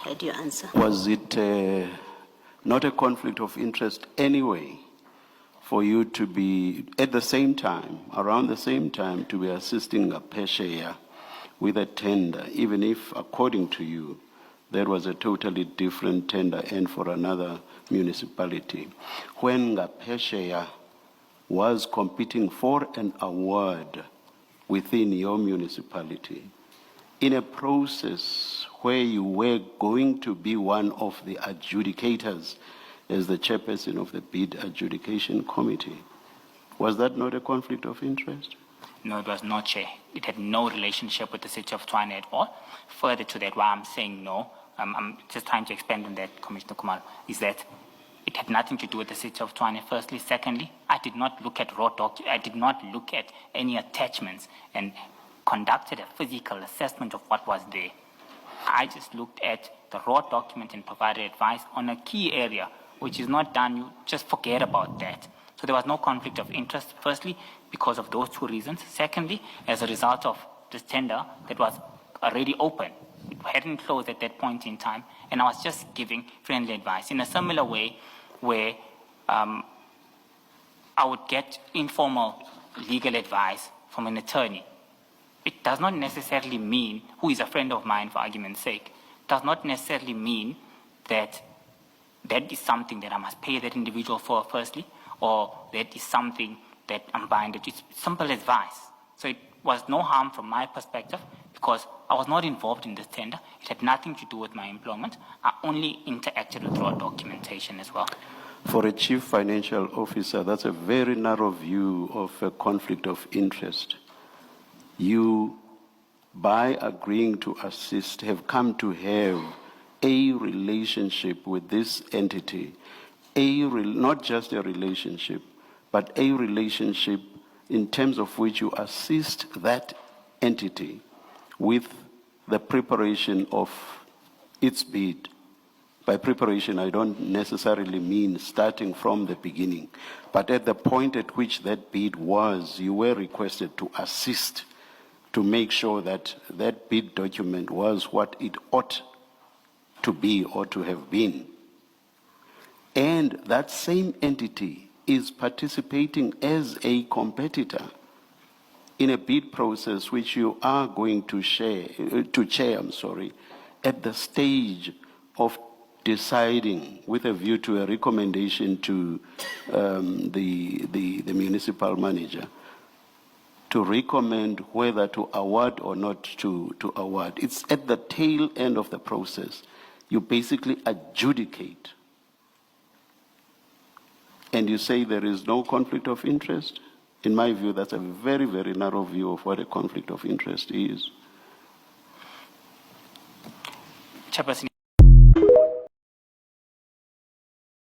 Had your answer. Was it not a conflict of interest anyway for you to be, at the same time, around the same time, to be assisting a Ngapesheya with a tender, even if, according to you, there was a totally different tender and for another municipality? When Ngapesheya was competing for an award within your municipality, in a process where you were going to be one of the adjudicators as the chairperson of the bid adjudication committee, was that not a conflict of interest? No, it was not, Chair. It had no relationship with the city of Tshwane at all. Further to that, why I'm saying no, I'm just trying to expand on that, Commissioner Kumalo, is that it had nothing to do with the city of Tshwane, firstly. Secondly, I did not look at I did not look at any attachments and conducted a physical assessment of what was there. I just looked at the raw document and provided advice on a key area, which is not done. You just forget about that. So there was no conflict of interest, firstly, because of those two reasons. Secondly, as a result of this tender that was already open. It hadn't closed at that point in time, and I was just giving friendly advice in a similar way where I would get informal legal advice from an attorney. It does not necessarily mean, who is a friend of mine for argument's sake, does not necessarily mean that that is something that I must pay that individual for, firstly, or that is something that I'm binded to. It's simple advice. So it was no harm from my perspective because I was not involved in this tender. It had nothing to do with my employment. I only interacted with raw documentation as well. For a chief financial officer, that's a very narrow view of a conflict of interest. You, by agreeing to assist, have come to have a relationship with this entity, not just a relationship, but a relationship in terms of which you assist that entity with the preparation of its bid. By preparation, I don't necessarily mean starting from the beginning, but at the point at which that bid was, you were requested to assist to make sure that that bid document was what it ought to be or to have been. And that same entity is participating as a competitor in a bid process which you are going to chair, at the stage of deciding with a view to a recommendation to the municipal manager to recommend whether to award or not to award. It's at the tail end of the process. You basically adjudicate. And you say there is no conflict of interest? In my view, that's a very, very narrow view of what a conflict of interest is. Chairperson,